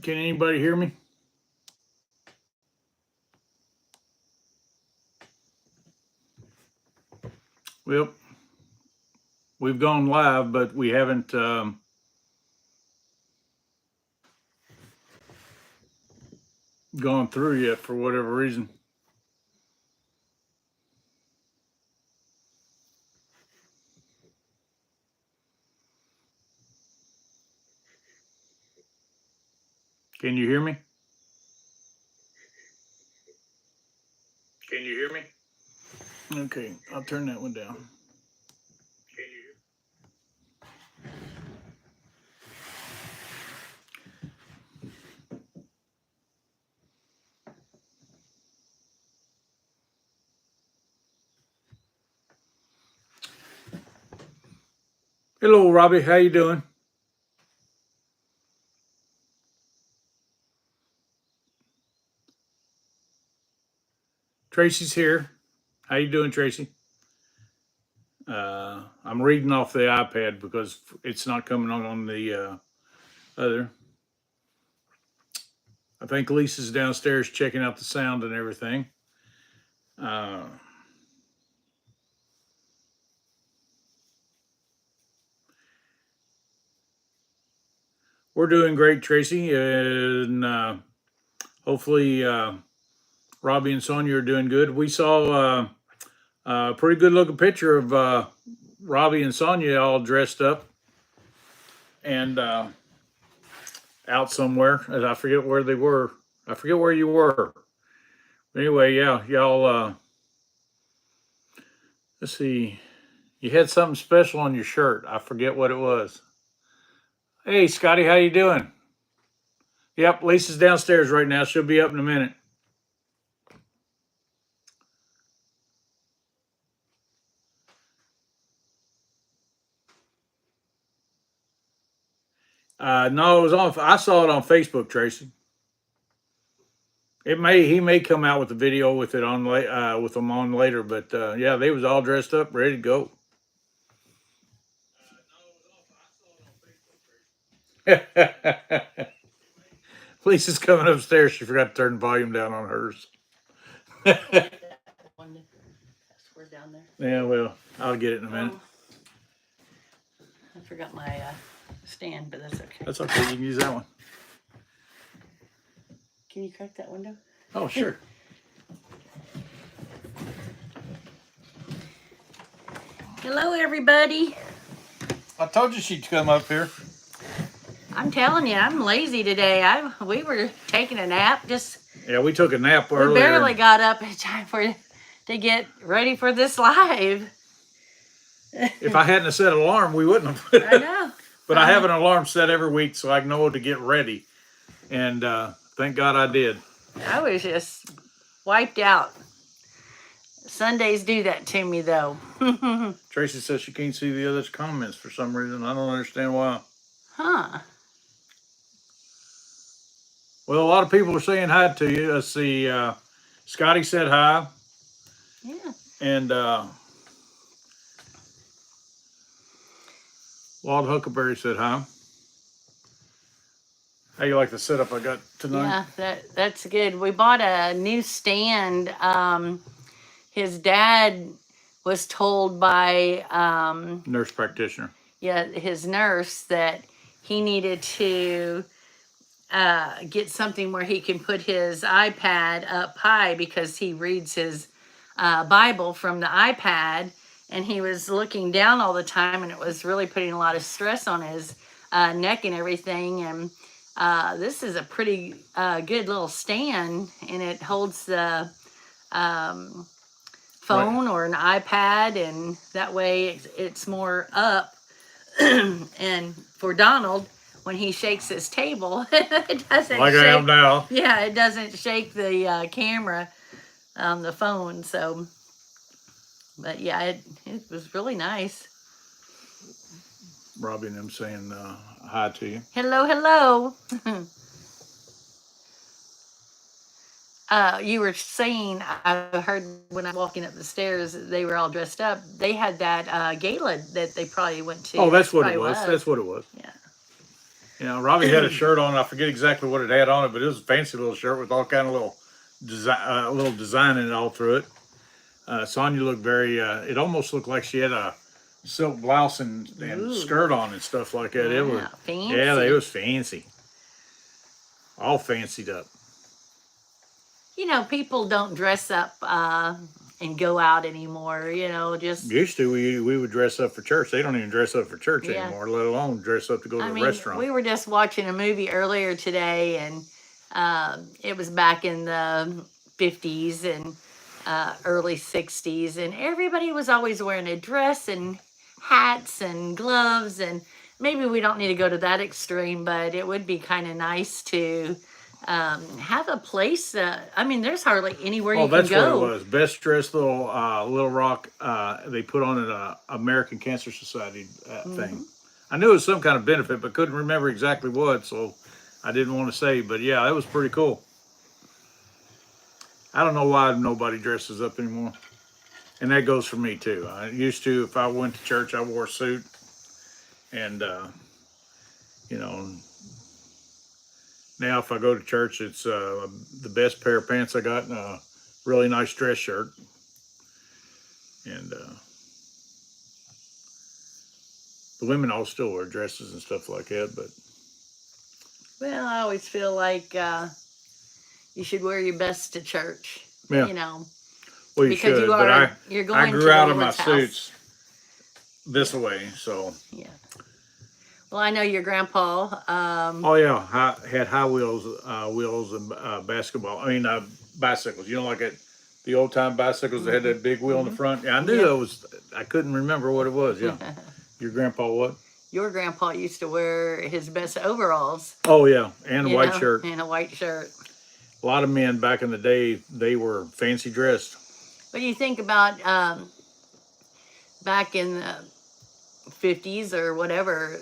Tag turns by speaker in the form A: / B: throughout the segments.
A: Can anybody hear me? Well, we've gone live, but we haven't gone through yet for whatever reason. Can you hear me? Can you hear me? Okay, I'll turn that one down. Can you hear? Hello, Robbie. How you doing? Tracy's here. How you doing, Tracy? I'm reading off the iPad because it's not coming on the other. I think Lisa's downstairs checking out the sound and everything. We're doing great, Tracy, and hopefully Robbie and Sonia are doing good. We saw a pretty good looking picture of Robbie and Sonia all dressed up and out somewhere. And I forget where they were. I forget where you were. Anyway, yeah, y'all, let's see. You had something special on your shirt. I forget what it was. Hey, Scotty, how you doing? Yep, Lisa's downstairs right now. She'll be up in a minute. No, it was on. I saw it on Facebook, Tracy. He may come out with a video with it on with them on later, but yeah, they was all dressed up, ready to go. Lisa's coming upstairs. She forgot to turn the volume down on hers.
B: Down there.
A: Yeah, well, I'll get it in a minute.
B: I forgot my stand, but that's okay.
A: That's okay. You can use that one.
B: Can you crack that window?
A: Oh, sure.
B: Hello, everybody.
A: I told you she'd come up here.
B: I'm telling you, I'm lazy today. We were taking a nap.
A: Yeah, we took a nap earlier.
B: We barely got up in time to get ready for this live.
A: If I hadn't set an alarm, we wouldn't have.
B: I know.
A: But I have an alarm set every week so I know to get ready. And thank God I did.
B: I was just wiped out. Sundays do that to me, though.
A: Tracy says she can't see the other comments for some reason. I don't understand why.
B: Huh.
A: Well, a lot of people are saying hi to you. Let's see. Scotty said hi.
B: Yeah.
A: And Wald Huckleberry said hi. How you like the setup I got tonight?
B: Yeah, that's good. We bought a new stand. His dad was told by
A: nurse practitioner.
B: Yeah, his nurse that he needed to get something where he can put his iPad up high because he reads his Bible from the iPad, and he was looking down all the time, and it was really putting a lot of stress on his neck and everything. And this is a pretty good little stand, and it holds the phone or an iPad, and that way it's more up. And for Donald, when he shakes his table, it doesn't
A: like
B: shake.
A: I am now.
B: Yeah, it doesn't shake the camera on the phone. So, but yeah, it was really nice.
A: Robbie and them saying hi to you.
B: Hello, hello. You were saying, I heard when I was walking up the stairs, they were all dressed up. They had that gala that they probably went to.
A: Oh, that's what it was. That's what it was.
B: Yeah.
A: You know, Robbie had a shirt on. I forget exactly what it had on it, but it was a fancy little shirt with all kind of little design in it all through it. Sonya looked very. It almost looked like she had a silk blouse and
B: Ooh.
A: skirt on and stuff like that. It was
B: fancy.
A: Yeah, it was fancy. All fancied up.
B: You know, people don't dress up and go out anymore. You know, just
A: used to we would dress up for church. They don't even dress up for church anymore, let alone dress up to go to a restaurant.
B: We were just watching a movie earlier today, and it was back in the 50s and early 60s, and everybody was always wearing a dress and hats and gloves. And maybe we don't need to go to that extreme, but it would be kind of nice to have a place. I mean, there's hardly anywhere you can go. Oh,
A: that's what it was. Best dressed Little Rock. They put on an American Cancer Society thing. I knew it was some kind of benefit, but couldn't remember exactly what, so I didn't want to say. But yeah, that was pretty cool. I don't know why nobody dresses up anymore. And that goes for me too. I used to, if I went to church, I wore a suit. And, you know, now if I go to church, it's the best pair of pants I got and a really nice dress shirt. And the women all still wear dresses and stuff like that. But
B: well, I always feel like you should wear your best to church.
A: Yeah.
B: You know.
A: Well, you should, but
B: you're going
A: I grew out of my suits this way, so.
B: Yeah. Well, I know your grandpa.
A: Oh yeah, had high wheels and basketball. I mean, bicycles. You know, like the old time bicycles that had that big wheel in the front. Yeah, I knew that was. I couldn't remember what it was. Yeah. Your grandpa what?
B: Your grandpa used to wear his best overalls.
A: Oh yeah, and a white shirt.
B: And a white shirt.
A: A lot of men back in the day, they were fancy dressed.
B: What do you think about back in the 50s or whatever?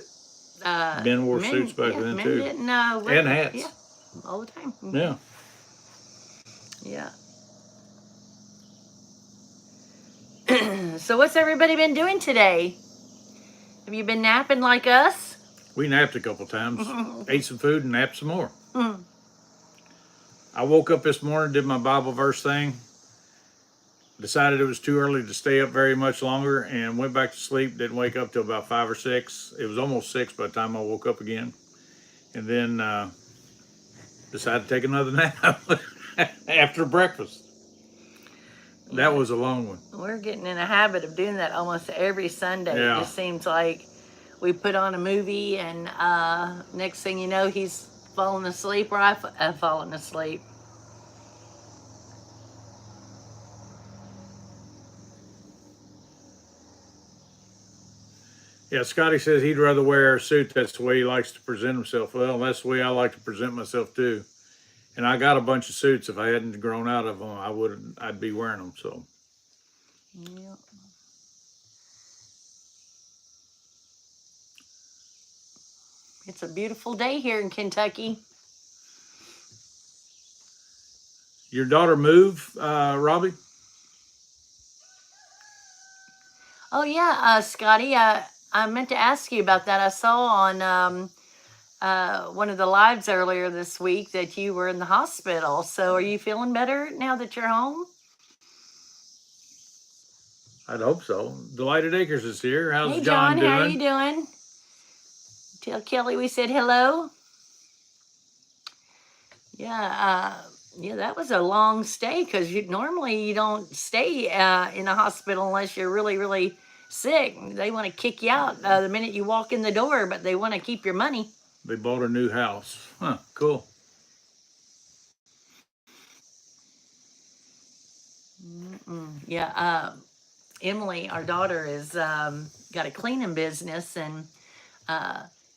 A: Men wore suits back then
B: men
A: too.
B: Didn't,
A: and hats.
B: Yeah, all the time.
A: Yeah.
B: Yeah. So what's everybody been doing today? Have you been napping like us?
A: We napped a couple times. Ate some food and napped some more. I woke up this morning, did my Bible verse thing. Decided it was too early to stay up very much longer and went back to sleep. Didn't wake up till about 5 or 6. It was almost 6 by the time I woke up again. And then decided to take another nap after breakfast. That was a long one.
B: We're getting in a habit of doing that almost every Sunday.
A: Yeah.
B: It just seems like we put on a movie and next thing you know, he's falling asleep or I've fallen asleep.
A: Yeah, Scotty says he'd rather wear a suit. That's the way he likes to present himself. Well, that's the way I like to present myself too. And I got a bunch of suits. If I hadn't grown out of them, I'd be wearing them. So.
B: Yeah. It's a beautiful day here in Kentucky.
A: Your daughter moved, Robbie?
B: Oh yeah, Scotty. I meant to ask you about that. I saw on one of the lives earlier this week that you were in the hospital. So are you feeling better now that you're home?
A: I'd hope so. Delighted Acres is here. How's
B: Hey,
A: John doing?
B: How are you doing? Tell Kelly we said hello. Yeah, that was a long stay because normally you don't stay in a hospital unless you're really, really sick. They want to kick you out the minute you walk in the door, but they want to keep your money.
A: They bought a new house. Huh, cool.
B: Yeah, Emily, our daughter, is got a cleaning business, and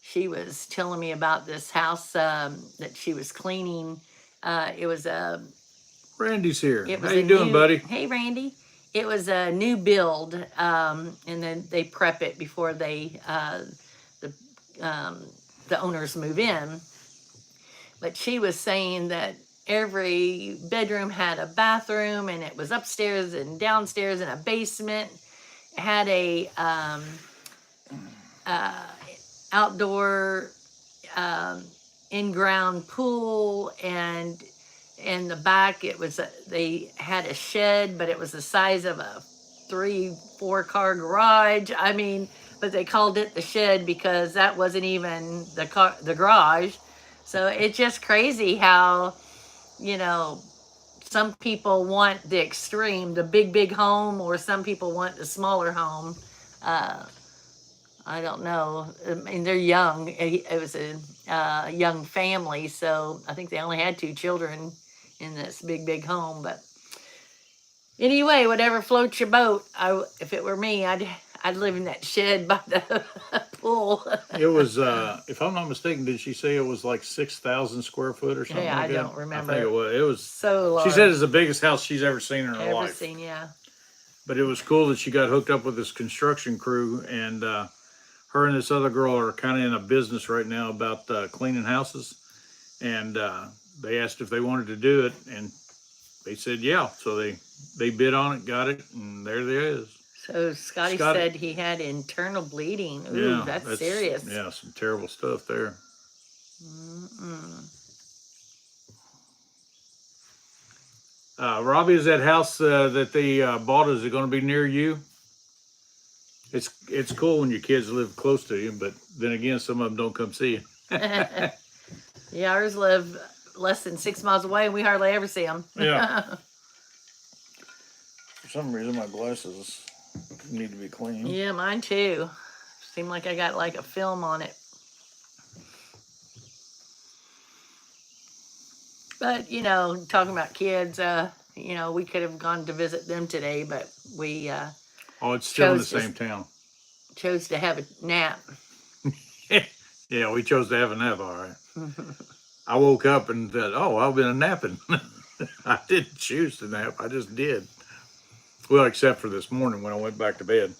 B: she was telling me about this house that she was cleaning. It was a...
A: Randy's here. How you doing, buddy?
B: Hey, Randy. It was a new build, and then they prep it before they the owners move in. But she was saying that every bedroom had a bathroom, and it was upstairs and downstairs and a basement. It had a outdoor in-ground pool, and in the back they had a shed, but it was the size of a 3-4 car garage. I mean, but they called it the shed because that wasn't even the garage. So it's just crazy how, you know, some people want the extreme, the big home, or some people want the smaller home. I don't know. I mean, they're young. It was a young family, so I think they only had 2 children in this big home. But anyway, whatever floats your boat. If it were me, I'd live in that shed by the pool.
A: It was, if I'm not mistaken, did she say it was like 6,000 square foot or something
B: Yeah,
A: like
B: I
A: that?
B: don't remember.
A: I think it was. It was
B: So large.
A: She said it's the biggest house she's ever seen in her life.
B: Seen, yeah.
A: But it was cool that she got hooked up with this construction crew, and her and this other girl are kind of in a business right now about cleaning houses, and they asked if they wanted to do it, and they said yeah. So they bid on it, got it, and there it is.
B: So Scotty said he had internal bleeding. Ooh, yeah, that's serious.
A: Yeah, some terrible stuff there. Robbie, is that house that they bought, is it going to be near you? It's cool when your kids live close to you, but then again, some of them don't come see you.
B: Yeah, ours live less than 6 miles away, and we hardly ever see them.
A: Yeah. For some reason, my glasses need to be cleaned.
B: Yeah, mine too. Seemed like I got like a film on it. But, you know, talking about kids, you know, we could have gone to visit them today, but we
A: oh, it's still in the same town.
B: Chose to have a nap.
A: Yeah, we chose to have a nap, all right. I woke up and said, oh, I've been napping. I didn't choose to nap. I just did. Well, except for this morning when I went back to bed.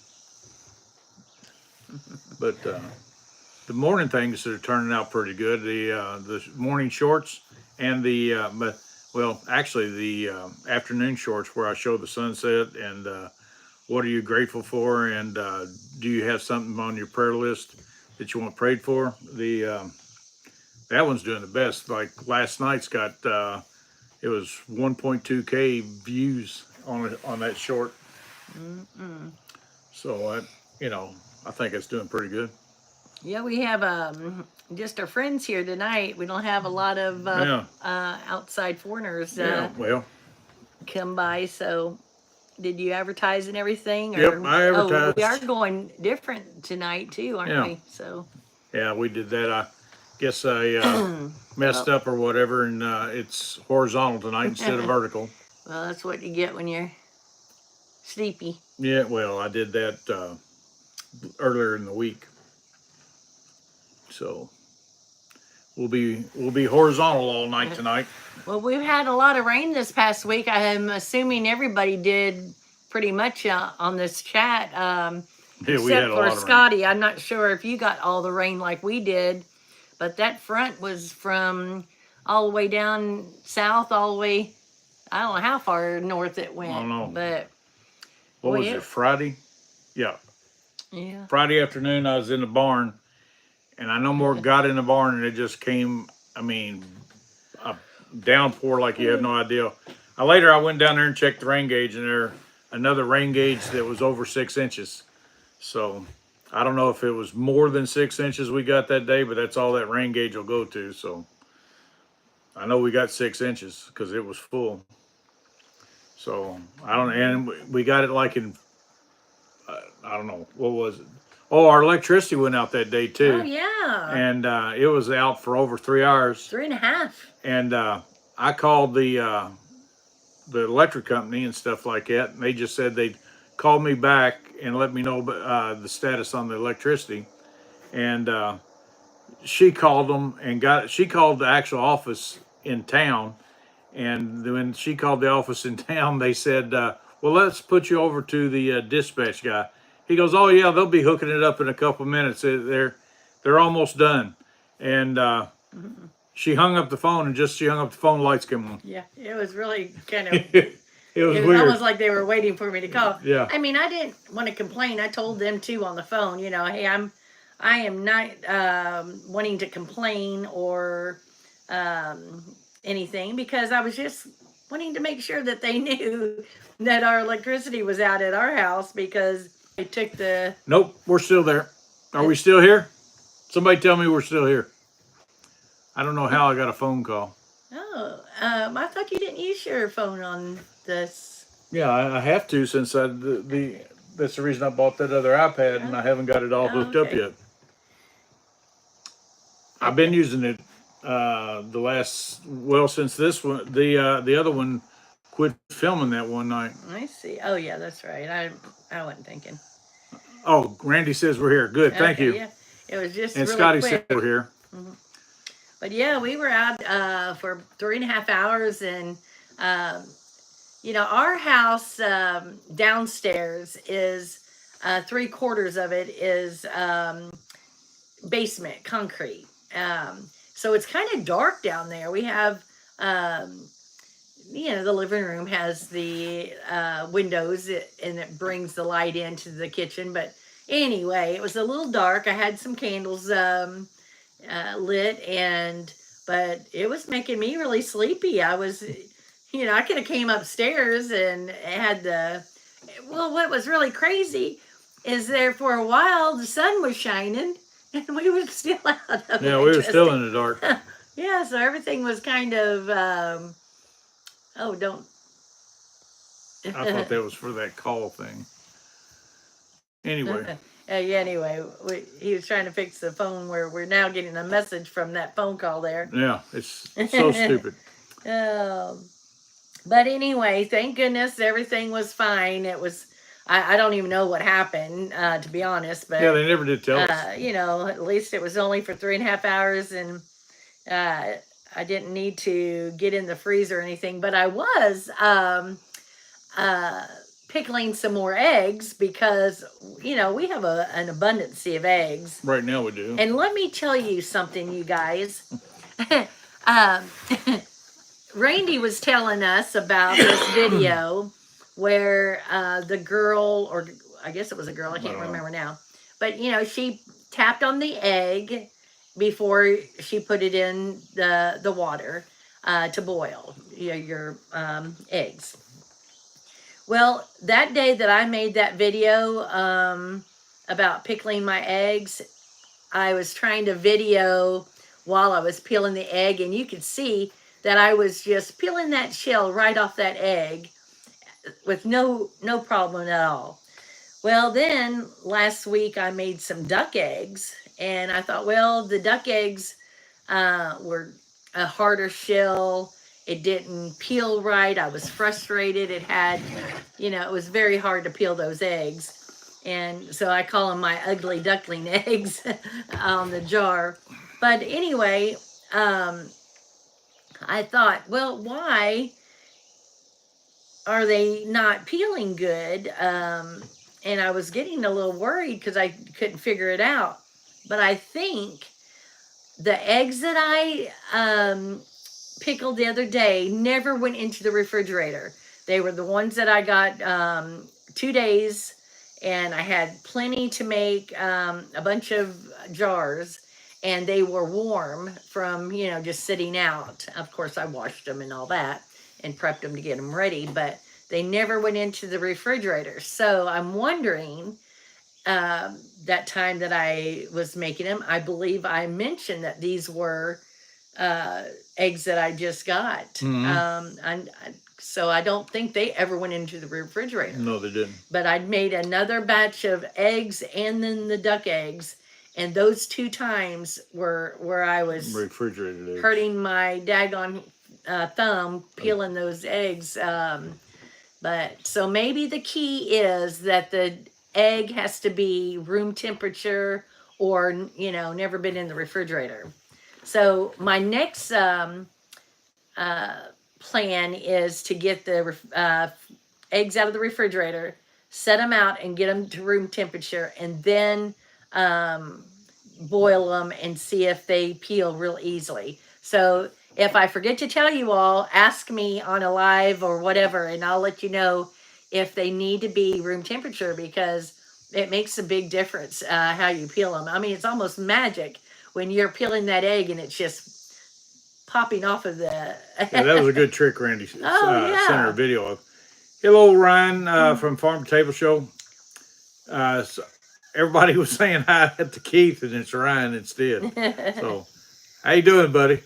A: But the morning things are turning out pretty good. The morning shorts and the, well, actually the afternoon shorts where I show the sunset and what are you grateful for, and do you have something on your prayer list that you want prayed for? That one's doing the best. Like last night's got it was 1.2K views on that short. So you know, I think it's doing pretty good.
B: Yeah, we have just our friends here tonight. We don't have a lot of outside foreigners come by. So did you advertise and everything? Or,
A: yep, I advertised.
B: Oh, we are going different tonight too, aren't we? So
A: yeah, we did that. I guess I messed up or whatever, and it's horizontal tonight instead of vertical.
B: Well, that's what you get when you're sleepy.
A: Yeah, well, I did that earlier in the week. So we'll be horizontal all night tonight.
B: Well, we've had a lot of rain this past week. I'm assuming everybody did pretty much on this chat, except for Scotty. I'm not sure if you got all the rain like we did, but that front was from all the way down south, all the way, I don't know how far north it went.
A: I don't know.
B: But
A: what was it, Friday? Yeah.
B: Yeah.
A: Friday afternoon, I was in the barn, and I no more got in the barn, and it just came, I mean, a downpour like you have no idea. Later, I went down there and checked the rain gauge, and there another rain gauge that was over 6 inches. So I don't know if it was more than 6 inches we got that day, but that's all that rain gauge will go to. So I know we got 6 inches because it was full. So I don't, and we got it like in, I don't know, what was it? Oh, our electricity went out that day too.
B: Oh yeah.
A: And it was out for over 3 hours.
B: 3.5. And
A: I called the electric company and stuff like that, and they just said they'd call me back and let me know the status on the electricity. And she called them and she called the actual office in town. And when she called the office in town, they said, well, let's put you over to the dispatch guy. He goes, oh yeah, they'll be hooking it up in a couple minutes. They're almost done. And she hung up the phone, and just she hung up the phone, lights came on.
B: Yeah, it was really kind of.
A: It was weird.
B: Almost like they were waiting for me to call.
A: Yeah.
B: I mean, I didn't want to complain. I told them too on the phone, you know, hey, I am not wanting to complain or anything, because I was just wanting to make sure that they knew that our electricity was out at our house, because I took the.
A: Nope, we're still there. Are we still here? Somebody tell me we're still here. I don't know how I got a phone call.
B: Oh, I thought you didn't use your phone on this.
A: Yeah, I have to, since that's the reason I bought that other iPad, and I haven't got it all hooked up
B: Okay.
A: yet. I've been using it since this one, the other one quit filming that one night.
B: I see. Oh yeah, that's right. I wasn't thinking.
A: Oh, Randy says we're here. Good, thank
B: Okay,
A: you.
B: yeah, it was just
A: And
B: really
A: Scotty
B: quick.
A: said we're here.
B: But yeah, we were out for 3.5 hours, and our house downstairs is 3/4 of it is basement concrete. So it's kind of dark down there. We have, the living room has the windows, and it brings the light into the kitchen. But anyway, it was a little dark. I had some candles lit, but it was making me really sleepy. I was, I could have came upstairs and had what was really crazy is there for a while the sun was shining and we were still out of
A: Yeah, we were still in the dark.
B: Yeah, so everything was kind of, don't.
A: I thought that was for that call thing. Anyway.
B: Anyway, he was trying to fix the phone where we're now getting a message from that phone call there.
A: Yeah, it's so stupid.
B: But anyway, thank goodness everything was fine. It was, I don't even know what happened, to be honest. But
A: yeah, they never did tell us.
B: At least it was only for 3.5 hours, and I didn't need to get in the freezer or anything. But I was pickling some more eggs, because we have an abundance of eggs
A: right now. We do.
B: And let me tell you something, you guys. Randy was telling us about this video where the girl, or I guess it was a girl, I can't remember now, but she tapped on the egg before she put it in the water to boil your eggs. Well, that day that I made that video about pickling my eggs, I was trying to video while I was peeling the egg, and you could see that I was just peeling that shell right off that egg with no problem at all. Well, then last week I made some duck eggs, and I thought, well, the duck eggs were a harder shell. It didn't peel right. I was frustrated. It had, it was very hard to peel those eggs. And so I call them my ugly duckling eggs on the jar. But anyway, I thought, well, why are they not peeling good? And I was getting a little worried because I couldn't figure it out. But I think the eggs that I pickled the other day never went into the refrigerator. They were the ones that I got 2 days, and I had plenty to make a bunch of jars, and they were warm from just sitting out. Of course, I washed them and all that and prepped them to get them ready, but they never went into the refrigerator. So I'm wondering, that time that I was making them, I believe I mentioned that these were eggs that I just got. So I don't think they ever went into the refrigerator.
A: No, they didn't.
B: But I'd made another batch of eggs and then the duck eggs, and those 2 times were where I was
A: refrigerated eggs,
B: hurting my daggone thumb peeling those eggs. But so maybe the key is that the egg has to be room temperature, or never been in the refrigerator. So my next plan is to get the eggs out of the refrigerator, set them out and get them to room temperature, and then boil them and see if they peel real easily. So if I forget to tell you all, ask me on a live or whatever, and I'll let you know if they need to be room temperature, because it makes a big difference how you peel them. I mean, it's almost magic when you're peeling that egg and it's just popping off of the.
A: Yeah, that was a good trick Randy
B: Oh
A: sent her a
B: yeah.
A: video of. Hello, Ryan from Farm to Table Show. So everybody was saying hi to Keith, and it's Ryan instead. So, how you doing, buddy?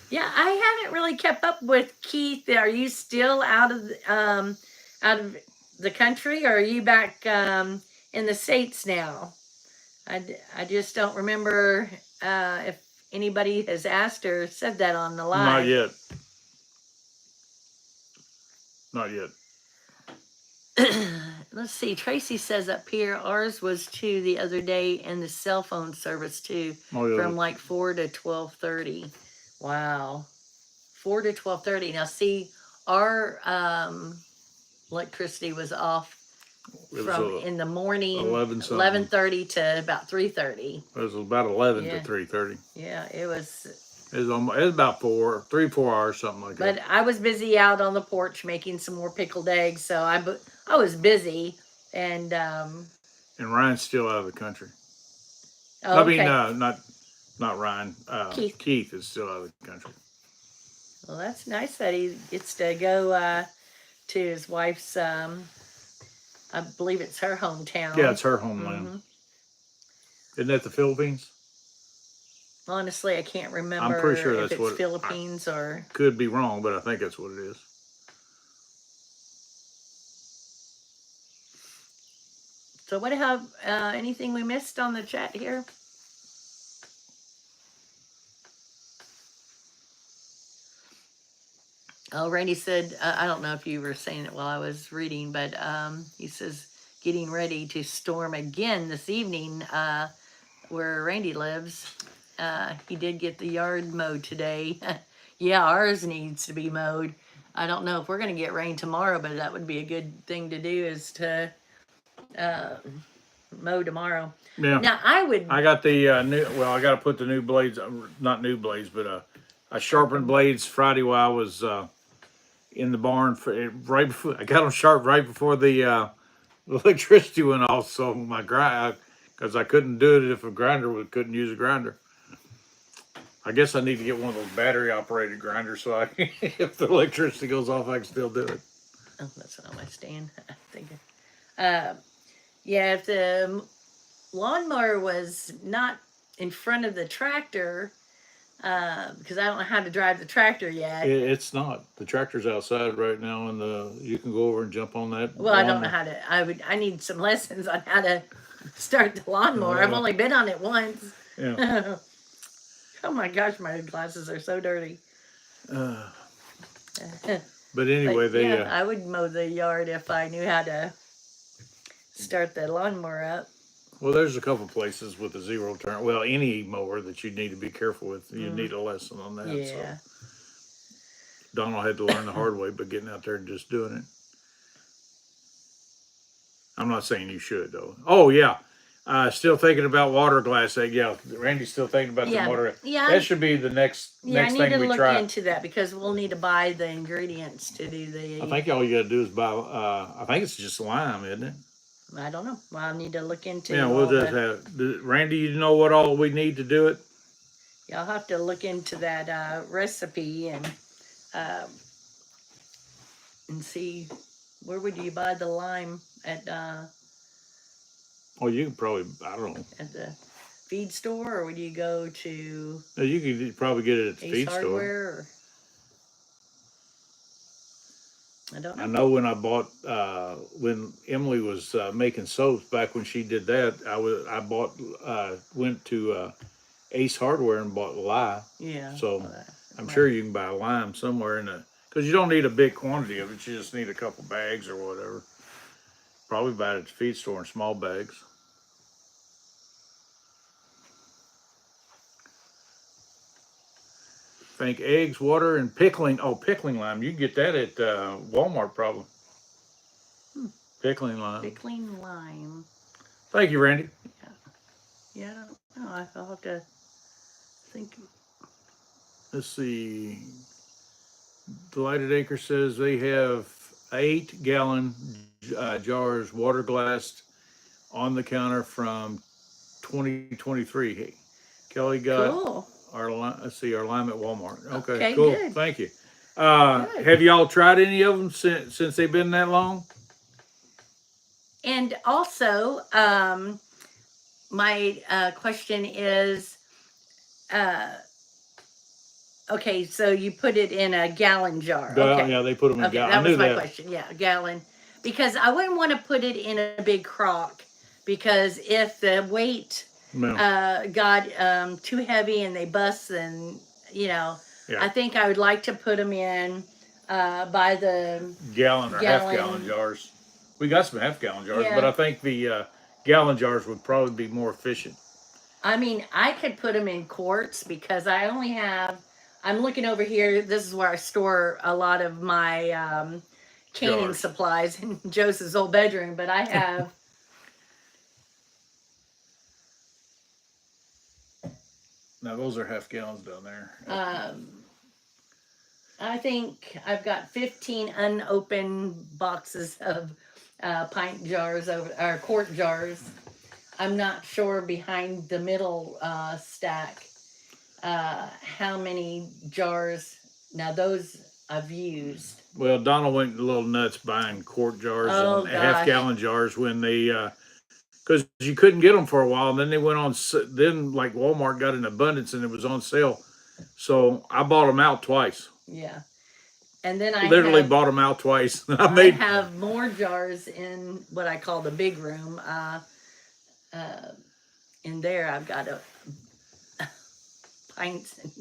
B: Yeah, I haven't really kept up with Keith. Are you still out of the country, or are you back in the States now? I just don't remember if anybody has asked or said that on the live.
A: Not yet. Not yet.
B: Let's see. Tracy says up here, ours was too the other day, and the cell phone service too, from like 4 to 12:30. Wow, 4 to 12:30. Now see, our electricity was off from in the morning 11:30 to about 3:30.
A: It was about 11 to 3:30.
B: Yeah, it was.
A: It was about 4 hours, something like that.
B: But I was busy out on the porch making some more pickled eggs, so I was busy, and
A: Ryan's still out of the country.
B: Oh,
A: I mean, not Ryan. Keith is still out of the country.
B: Well, that's nice that he gets to go to his wife's. I believe it's her hometown.
A: Yeah, it's her homeland. Mm-hmm. Isn't that the Philippines?
B: Honestly, I can't remember.
A: I'm pretty sure that's
B: if it's Philippines or.
A: Could be wrong, but I think that's what it is.
B: So, what have anything we missed on the chat here? Oh, Randy said, I don't know if you were saying it while I was reading, but he says getting ready to storm again this evening where Randy lives. He did get the yard mowed today. Yeah, ours needs to be mowed. I don't know if we're going to get rain tomorrow, but that would be a good thing to do is to mow tomorrow.
A: Yeah.
B: Now, I got
A: the new, well, I got to put the new blades, not new blades, but I sharpened blades Friday while I was in the barn. Right before I got them sharp right before the electricity went off. So my grind, because I couldn't do it if a grinder couldn't use a grinder. I guess I need to get one of those battery operated grinders so if the electricity goes off, I can still do it.
B: Oh, that's not my stand. I think. Yeah, if the lawnmower was not in front of the tractor. Because I don't know how to drive the tractor yet.
A: It's not. The tractor's outside right now, and you can go over and jump on that.
B: Well, I don't know how to. I need some lessons on how to start the lawnmower. I've only been on it once.
A: Yeah.
B: Oh my gosh, my glasses are so dirty.
A: But anyway,
B: I would mow the yard if I knew how to start the lawnmower up.
A: Well, there's a couple places with a zero turn. Well, any mower that you need to be careful with. You need a lesson on that.
B: Yeah.
A: So Donald had to learn the hard way by getting out there and just doing it. I'm not saying you should, though. Oh, yeah. Still thinking about water glass egg. Yeah, Randy's still thinking about the water.
B: Yeah.
A: That should be the next thing we try.
B: I need to look into that because we'll need to buy the ingredients to do the.
A: I think all you got to do is buy. I think it's just lime, isn't it?
B: I don't know. Well, I need to look into.
A: Yeah, we'll just have Randy. You know what all we need to do it?
B: Yeah, I'll have to look into that recipe and see where would you buy the lime at.
A: Oh, you could probably, I don't know.
B: At the feed store, or would you go to?
A: No, you could probably get it at the
B: Ace
A: feed
B: Hardware,
A: store.
B: I don't know.
A: I know when I bought when Emily was making soaps back when she did that, I went to Ace Hardware and bought lye.
B: Yeah.
A: So I'm sure you can buy lime somewhere because you don't need a big quantity of it. You just need a couple bags or whatever. Probably buy it at the feed store in small bags. Think eggs, water, and pickling. Oh, pickling lime. You can get that at Walmart probably. Pickling lime.
B: Pickling lime.
A: Thank you, Randy.
B: Yeah, I don't know. I'll have to think.
A: Let's see. Delighted Acre says they have 8-gallon jars, water glassed, on the counter from 2023. Hey, Kelly got
B: Cool.
A: our let's see, our lime at Walmart. Okay,
B: Okay,
A: cool.
B: good.
A: Thank you.
B: Good.
A: Have y'all tried any of them since they've been that long?
B: And also, my question is, okay, so you put it in a gallon jar. Okay.
A: Yeah, they put them in
B: Okay,
A: gallon.
B: that
A: I knew
B: was my
A: that.
B: question. Yeah, a gallon. Because I wouldn't want to put it in a big crock, because if the weight
A: No.
B: got too heavy and they bust, then,
A: Yeah.
B: I think I would like to put them in by the
A: Gallon or half gallon
B: gallon.
A: jars. We got some half gallon jars,
B: Yeah.
A: but I think the gallon jars would probably be more efficient.
B: I mean, I could put them in quarts, because I only have, I'm looking over here, this is where I store a lot of my canning
A: Jars.
B: supplies in Joseph's old bedroom, but I have,
A: Now those are half gallons down there.
B: I think I've got 15 unopened boxes of pint jars, or quart jars. I'm not sure behind the middle stack how many jars. Now those I've used.
A: Well, Donald went a little nuts buying quart jars
B: Oh,
A: and half
B: gosh.
A: gallon jars when they, because you couldn't get them for a while. And then they went on, then like Walmart got in abundance and it was on sale. So I bought them out twice.
B: Yeah. And then I
A: Literally
B: have,
A: bought them out twice.
B: I have more jars in what I call the big room. In there I've got pints, and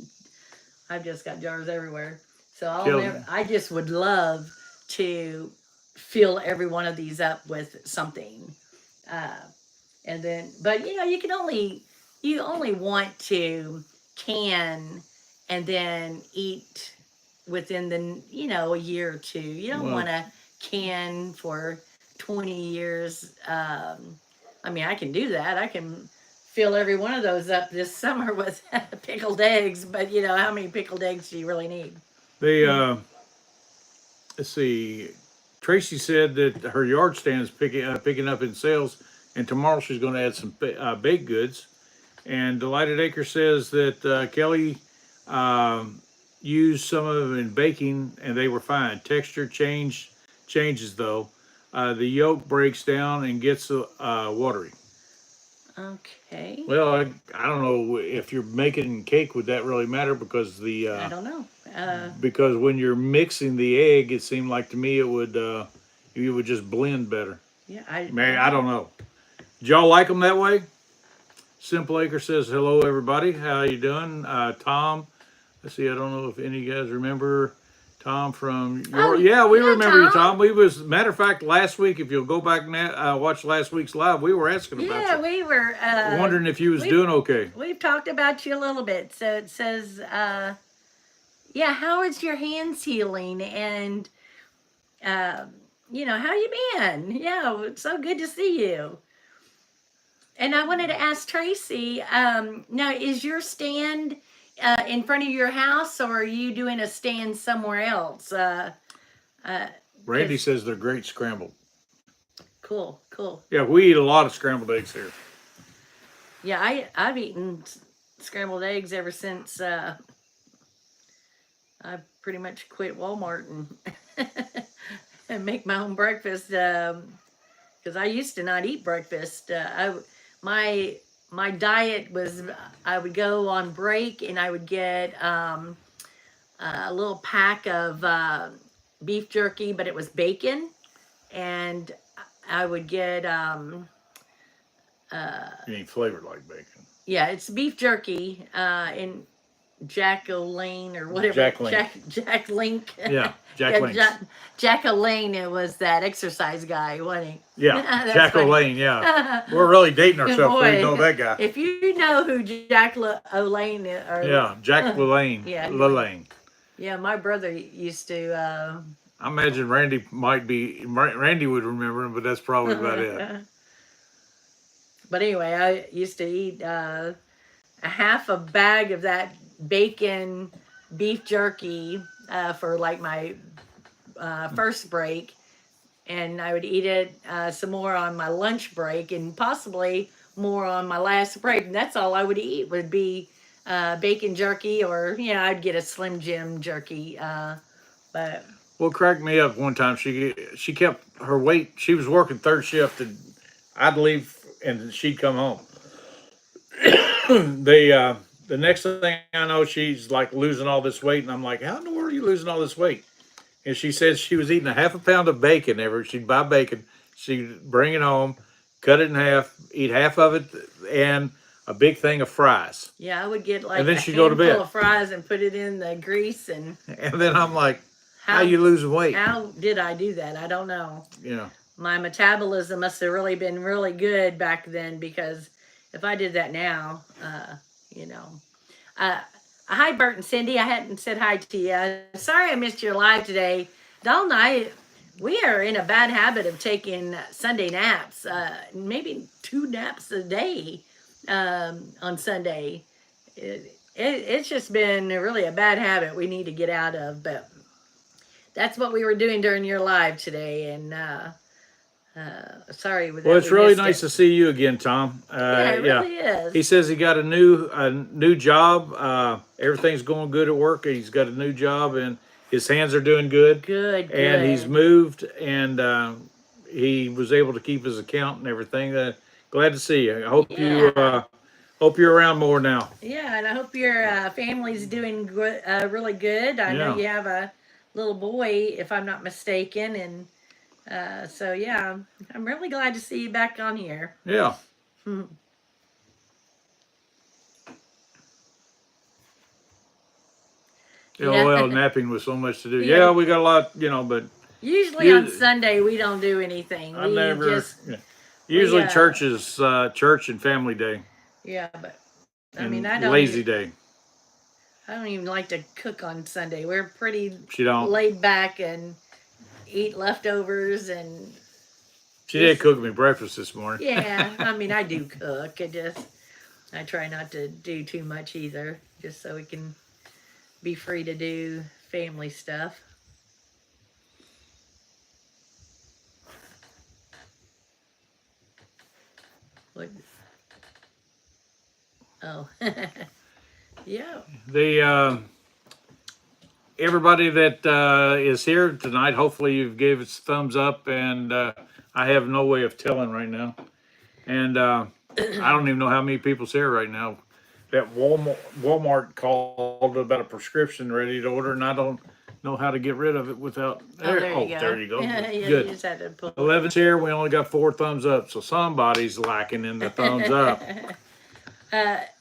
B: I've just got jars everywhere. So I just would love to fill every one of these up with something. And then, but you only want to can and then eat within the, a year or two. You don't want to can for 20 years. I mean, I can do that. I can fill every one of those up this summer with pickled eggs, but how many pickled eggs do you really need?
A: They, let's see, Tracy said that her yard stand is picking up in sales, and tomorrow she's going to add some baked goods. And Delighted Acre says that Kelly used some of them in baking, and they were fine. Texture changes though. The yolk breaks down and gets watery.
B: Okay.
A: Well, I don't know if you're making cake, would that really matter? Because
B: I don't know.
A: Because when you're mixing the egg, it seemed like to me it would just blend better.
B: Yeah,
A: I don't know. Did y'all like them that way? Simple Acre says, hello, everybody. How you doing? Tom, let's see, I don't know if any of you guys remember Tom from yeah, we remember you, Tom. We was, matter of fact, last week, if you'll go back and watch last week's live, we were asking about you.
B: Yeah, we were
A: wondering if you was doing okay.
B: We've talked about you a little bit. So it says, yeah, how is your hands healing? And, how you been? Yeah, it's so good to see you. And I wanted to ask Tracy, now, is your stand in front of your house, or are you doing a stand somewhere else?
A: Randy says they're great scrambled.
B: Cool, cool.
A: Yeah, we eat a lot of scrambled eggs here.
B: Yeah, I've eaten scrambled eggs ever since I pretty much quit Walmart and and make my own breakfast, because I used to not eat breakfast. My diet was, I would go on break and I would get a little pack of beef jerky, but it was bacon, and I would get
A: you ain't flavored like bacon.
B: Yeah, it's beef jerky in Jack O'Lane or whatever.
A: Jack Link.
B: Jack Link.
A: Yeah, Jack Link.
B: Jack O'Lane, it was that exercise guy, wasn't he?
A: Yeah, Jack O'Lane, yeah. We're really dating ourselves.
B: Boy,
A: We know that guy.
B: If you know who Jack O'Lane is.
A: Yeah, Jack LaLane.
B: Yeah.
A: LaLane.
B: Yeah, my brother used to...
A: I imagine Randy would remember him, but that's probably about it.
B: But anyway, I used to eat a half a bag of that bacon beef jerky for like my first break, and I would eat it some more on my lunch break, and possibly more on my last break. And that's all I would eat would be bacon jerky, or I'd get a Slim Jim jerky. But
A: What cracked me up one time, she kept her weight. She was working third shift, and I'd leave, and she'd come home. The next thing I know, she's like losing all this weight, and I'm like, "How in the world are you losing all this weight?" And she says she was eating a half a pound of bacon. She'd buy bacon, she'd bring it home, cut it in half, eat half of it, and a big thing of fries.
B: yeah, I would get like
A: And then
B: a
A: she'd go to
B: handful
A: bed.
B: of fries and put it in the grease. And
A: And then I'm like, "How
B: how
A: you losing weight?"
B: how did I do that? I don't know.
A: Yeah.
B: My metabolism must have really been really good back then, because if I did that now, you know. Uh, Hi, Bert and Cindy. I hadn't said hi to you. Sorry I missed your live today. Donald and I, we are in a bad habit of taking Sunday naps, maybe 2 naps a day on Sunday. It's just been really a bad habit we need to get out of, but that's what we were doing during your live today, and sorry that
A: Well, it's
B: we
A: really
B: missed
A: nice
B: it.
A: to see you again, Tom.
B: Yeah, it
A: Yeah.
B: really is.
A: He says he got a new job. Everything's going good at work. He's got a new job, and his hands are doing good.
B: Good,
A: And he's
B: good.
A: moved, and he was able to keep his account and everything. Glad to see you. I
B: Yeah.
A: hope you're around more now.
B: Yeah, and I hope your family's doing good, really good. I know
A: Yeah.
B: you have a little boy, if I'm not mistaken, and so yeah, I'm really glad to see you back on here.
A: Yeah.
B: Yeah.
A: Well, napping with so much to do.
B: Yeah.
A: Yeah, we got a lot, but
B: Usually on
A: you,
B: Sunday we don't do anything.
A: I
B: We
A: never.
B: just
A: Yeah.
B: we
A: Usually church is church and family day
B: yeah, but I mean
A: and lazy day.
B: I don't even like to cook on Sunday. We're pretty
A: She don't.
B: laid back and eat leftovers and
A: She did
B: just
A: cook me breakfast this morning.
B: yeah. I mean, I do cook. I try not to do too much either, just so we can be free to do family stuff. What? Oh, yeah.
A: The everybody that is here tonight, hopefully you've gave us a thumbs up, and I have no way of telling right now, and I don't even know how many people's here right now. That Walmart called about a prescription ready to order, and I don't know how to get rid of it without.
B: Oh, there you go.
A: There you go.
B: Yeah, you
A: Good.
B: just had to pull.
A: 11's here. We only got 4 thumbs up, so somebody's lacking in the thumbs up.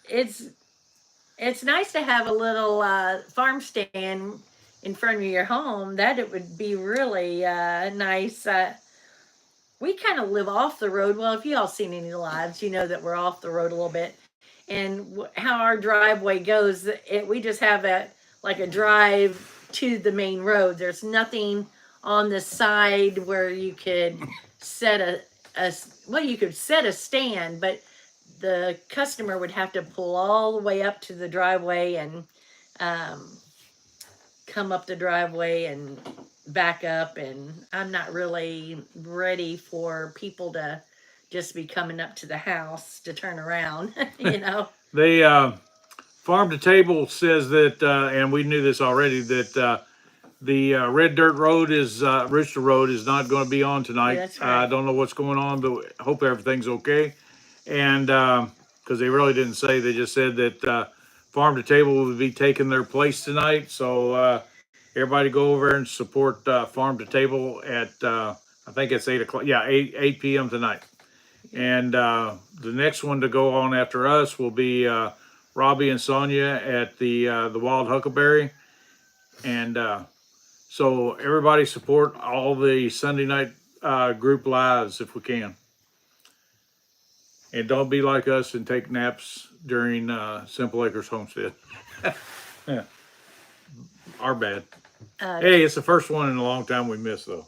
B: It's nice to have a little farm stand in front of your home. That it would be really nice. We kind of live off the road. Well, if you all seen any lives, you know that we're off the road a little bit. And how our driveway goes, we just have like a drive to the main road. There's nothing on the side where you could set you could set a stand, but the customer would have to pull all the way up to the driveway and come up the driveway and back up. And I'm not really ready for people to just be coming up to the house to turn around,
A: They farm to table says that, and we knew this already, that the Red Dirt Road is Rooster Road is not going to be on tonight.
B: Yeah, that's right.
A: I don't know what's going on, but hope everything's okay. And because they really didn't say, they just said that farm to table would be taking their place tonight. So everybody go over and support farm to table at I think it's 8 o'clock. Yeah, 8 p.m. tonight. And the next one to go on after us will be Robbie and Sonia at the Wild Huckleberry. And so everybody support all the Sunday night group lives if we can. And don't be like us and take naps during Simple Acres Homestead. Yeah. Our bad. Hey, it's the first one in a long time we missed, though.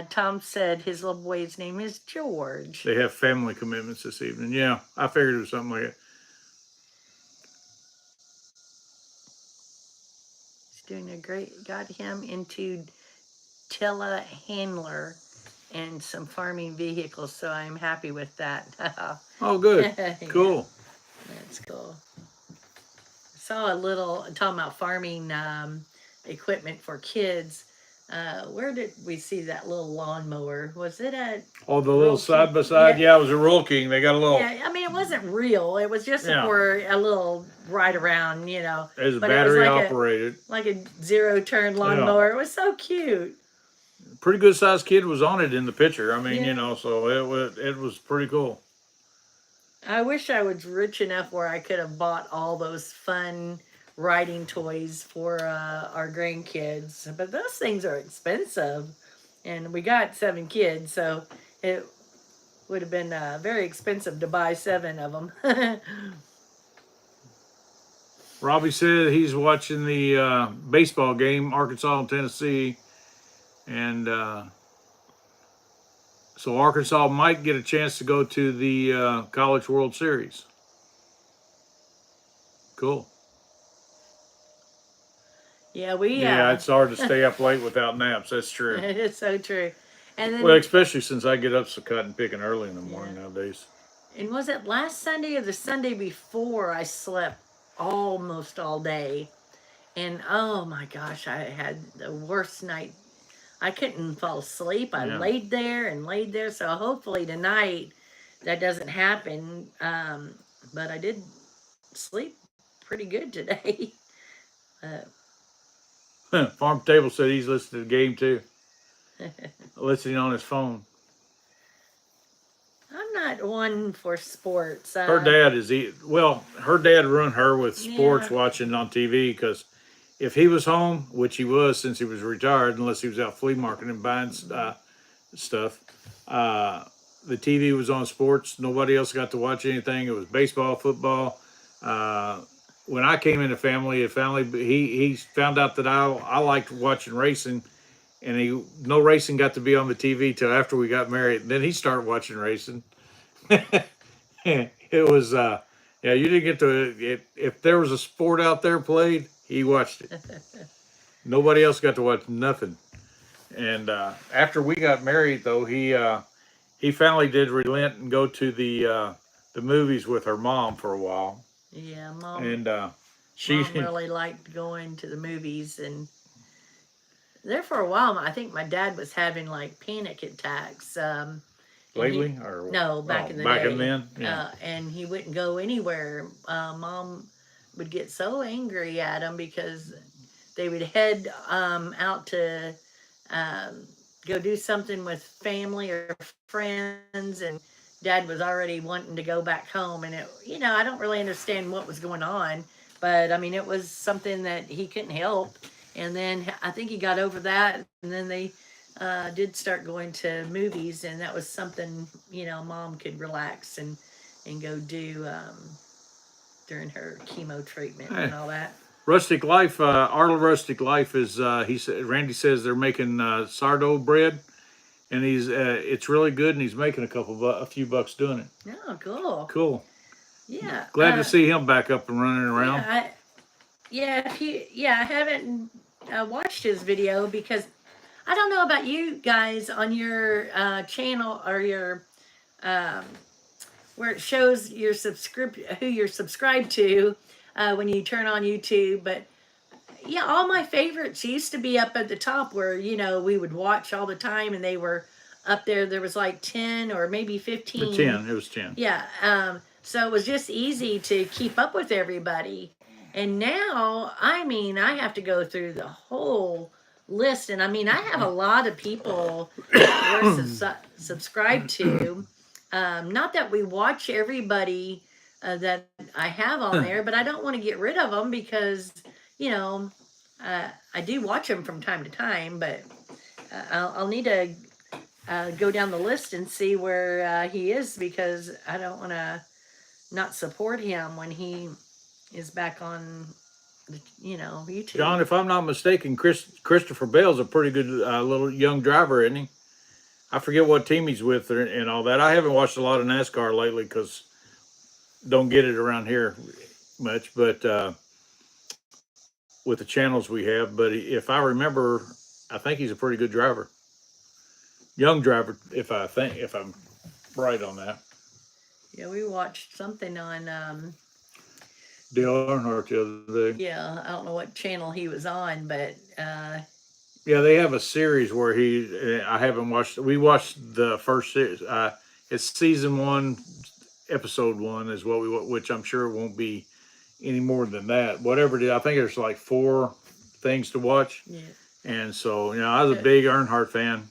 B: Tom said his little boy's name is George.
A: They have family commitments this evening. Yeah, I figured it was something like that.
B: He's doing got him into telehandler and some farming vehicles, so I'm happy with that.
A: Oh, good.
B: Yeah,
A: Cool.
B: that's cool. Saw a little talking about farming equipment for kids. Where did we see that little lawnmower? Was it at
A: Oh, the
B: Rural
A: little
B: King?
A: side by side. Yeah, it was a Rural King. They got a little.
B: Yeah, I mean, it wasn't real. It was just
A: Yeah.
B: for a little ride around, you know.
A: It was
B: But
A: battery
B: it was
A: operated.
B: like a zero-turn lawnmower. It was so cute.
A: Pretty good sized kid was on it in the picture. I mean,
B: Yeah.
A: you know, so it was pretty cool.
B: I wish I was rich enough where I could have bought all those fun riding toys for our grandkids, but those things are expensive, and we got 7 kids, so it would have been very expensive to buy 7 of them.
A: Robbie said he's watching the baseball game, Arkansas and Tennessee, and so Arkansas might get a chance to go to the College World Series. Cool.
B: Yeah, we.
A: Yeah, it's hard to stay up late without naps. That's true.
B: It's so true. And then,
A: Well, especially since I get up so cotton picking early in the morning nowadays.
B: And was it last Sunday or the Sunday before I slept almost all day? And oh my gosh, I had the worst night. I couldn't fall asleep. I laid there and laid there. So hopefully tonight that doesn't happen. But I did sleep pretty good today.
A: Farm Table said he's listening to the game too. Listening on his phone.
B: I'm not one for sports.
A: Her dad is her dad run her with sports watching on TV, because if he was home, which he was since he was retired, unless he was out flea marketing buying stuff, the TV was on sports. Nobody else got to watch anything. It was baseball, football. When I came into family, he found out that I liked watching racing, and no racing got to be on the TV till after we got married. And then he started watching racing. It was you didn't get to if there was a sport out there played, he watched it. Nobody else got to watch nothing. And after we got married, though, he finally did relent and go to the movies with her mom for a while.
B: Yeah, mom.
A: And
B: Mom really liked going to the movies, and there for a while, I think my dad was having like panic attacks.
A: Lately,
B: back in the day.
A: Back in then, yeah.
B: And he wouldn't go anywhere. Mom would get so angry at him because they would head out to go do something with family or friends, and Dad was already wanting to go back home. And I don't really understand what was going on, but I mean, it was something that he couldn't help. And then I think he got over that, and then they did start going to movies, and that was something Mom could relax and go do during her chemo treatment and all that.
A: Rustic Life, Arla Rustic Life is Randy says they're making sourdough bread, and it's really good, and he's making a few bucks doing it.
B: Oh, cool.
A: Cool.
B: Yeah.
A: Glad to see him back up and running around.
B: I haven't watched his video because I don't know about you guys on your channel or your where it shows your who you're subscribed to when you turn on YouTube. But yeah, all my favorites used to be up at the top where we would watch all the time, and they were up there. There was like 10 or maybe 15.
A: 10. It was 10.
B: Yeah. So it was just easy to keep up with everybody. And now, I mean, I have to go through the whole list, and I mean, I have a lot of people that we're subscribed to. Not that we watch everybody that I have on there, but I don't want to get rid of them because I do watch them from time to time. But I'll need to go down the list and see where he is, because I don't want to not support him when he is back on YouTube.
A: John, if I'm not mistaken, Christopher Bell's a pretty good little young driver, isn't he? I forget what team he's with and all that. I haven't watched a lot of NASCAR lately because don't get it around here much, but with the channels we have. But if I remember, I think he's a pretty good driver. Young driver, if I'm right on that.
B: Yeah, we watched something on,
A: Dale Earnhardt the other day.
B: yeah, I don't know what channel he was on, but
A: Yeah, they have a series where I haven't watched. We watched the first series. It's season 1, episode 1 is what which I'm sure won't be any more than that. Whatever it is, I think there's like 4 things to watch.
B: yeah.
A: And so, I was a big Earnhardt fan.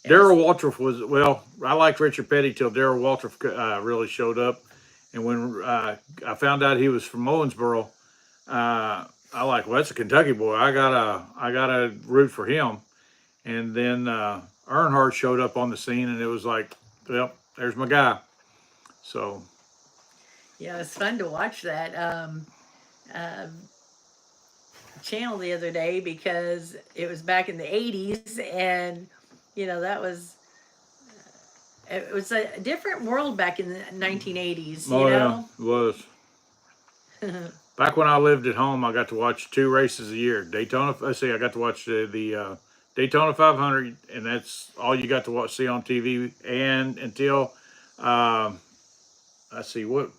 B: Yes.
A: Darrell Waltrip I liked Richard Petty till Darrell Waltrip really showed up. And when I found out he was from Owensboro, I like, well, that's a Kentucky boy. I gotta root for him. And then Earnhardt showed up on the scene, and it was like, well, there's my guy. So
B: Yeah, it's fun to watch that channel the other day because it was back in the 80s, and that was it was a different world back in the 1980s.
A: Yeah, it was. Back when I lived at home, I got to watch 2 races a year. Daytona. Let's see, I got to watch the Daytona 500, and that's all you got to see on TV. And until let's see what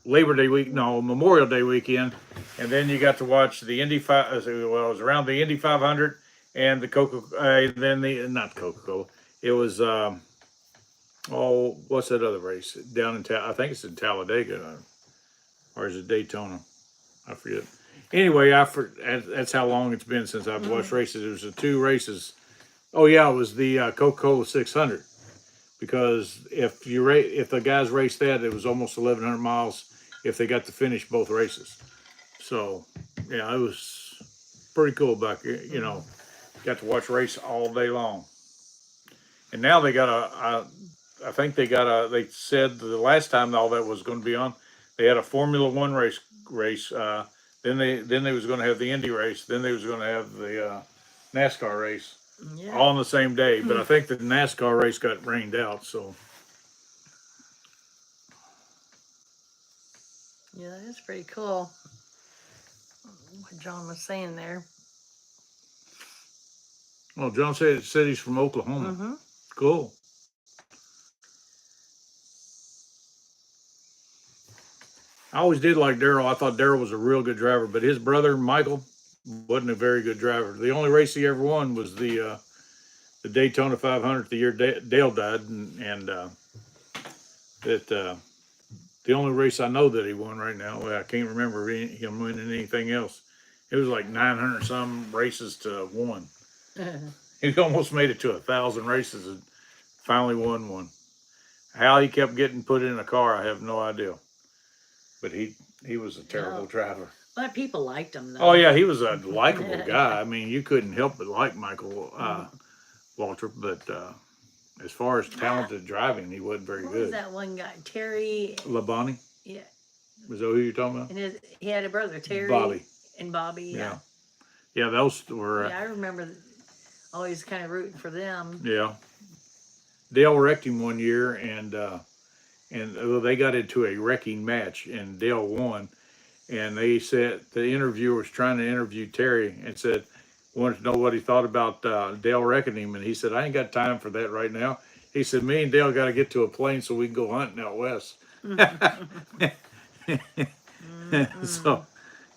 A: Memorial Day weekend, and then you got to watch the Indy 5. Well, it was around the Indy 500 and the then the not Coca-Cola. It was what's that other race down in I think it's in Talladega, or is it Daytona? I forget. Anyway, that's how long it's been since I've watched races. It was the 2 races. Oh yeah, it was the Coca-Cola 600. Because if the guys raced that, it was almost 1,100 miles if they got to finish both races. So yeah, it was pretty cool back here. Got to watch race all day long. And now they got I think they said the last time all that was going to be on, they had a Formula One race. Then they was going to have the Indy race. Then they was going to have the NASCAR race. Yeah. All on the same day. But I think the NASCAR race got rained out. So
B: yeah, that is pretty cool. What John was saying there.
A: Well, John said he's from Oklahoma. Cool. I always did like Darrell. I thought Darrell was a real good driver, but his brother Michael wasn't a very good driver. The only race he ever won was the Daytona 500 the year Dale died, and the only race I know that he won right now. Well, I can't remember him winning anything else. It was like 900 some races to 1. He almost made it to 1,000 races and finally won one. How he kept getting put in a car, I have no idea. But he was a terrible driver.
B: But people liked him, though.
A: Oh, yeah, he was a likable guy. I mean, you couldn't help but like Michael Waltrip, but as far as talented driving, he wasn't very good.
B: What was that one guy? Terry?
A: Labonte?
B: Yeah.
A: Was that who you're talking about?
B: And he had a brother, Terry.
A: Bobby.
B: And Bobby, yeah.
A: Yeah, those were...
B: yeah, I remember always kind of rooting for them.
A: Yeah. Dale wrecked him one year, and they got into a wrecking match, and Dale won. And they said the interviewer was trying to interview Terry and wanted to know what he thought about Dale wrecking him, and he said, "I ain't got time for that right now." He said, "Me and Dale got to get to a plane so we can go hunting out west." So,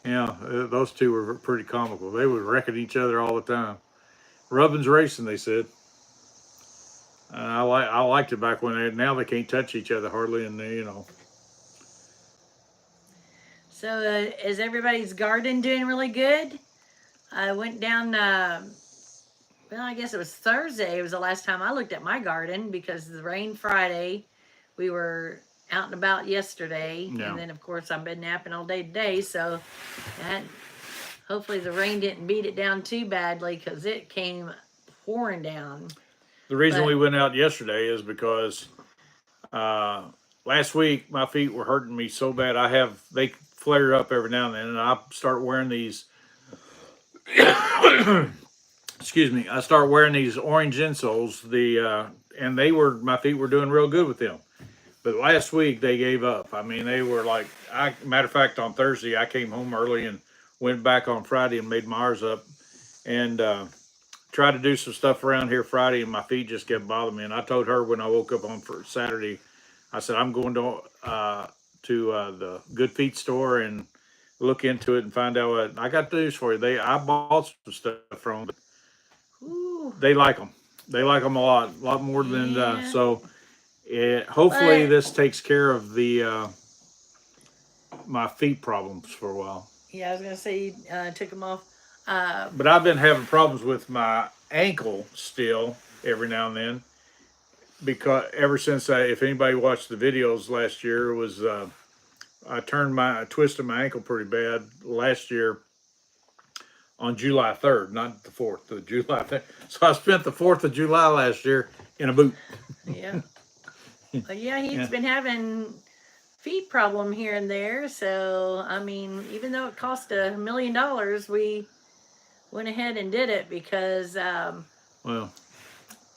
A: yeah, those two were pretty comical. They were wrecking each other all the time. Rubbin's racing, they said. I liked it back when now they can't touch each other hardly, and
B: So is everybody's garden doing really good? I went down, well, I guess it was Thursday. It was the last time I looked at my garden because the rain Friday. We were out and about yesterday. Yeah. And then, of course, I've been napping all day today. So hopefully the rain didn't beat it down too badly because it came pouring down.
A: The reason we went out yesterday is because last week my feet were hurting me so bad. They flare up every now and then, and I start wearing these. Excuse me. I start wearing these orange insoles. And my feet were doing real good with them. But last week they gave up. I mean, they were like. Matter of fact, on Thursday I came home early and went back on Friday and made my ours up, and tried to do some stuff around here Friday, and my feet just kept bothering me. And I told her when I woke up on for Saturday, I said I'm going to the Good Feet store and look into it and find out what I got news for you. I bought some stuff from them.
B: Ooh.
A: They like them. They like them a lot more than
B: Yeah.
A: so. Hopefully
B: But-
A: this takes care of the my feet problems for a while.
B: Yeah, I was gonna say you took them off.
A: But I've been having problems with my ankle still every now and then because ever since if anybody watched the videos last year, it was I twisted my ankle pretty bad last year on July 3rd, not the 4th, the July 3rd. So I spent the 4th of July last year in a boot.
B: Yeah. Yeah, he's
A: Yeah.
B: been having feet problem here and there. So I mean, even though it cost $1 million, we went ahead and did it because
A: Well,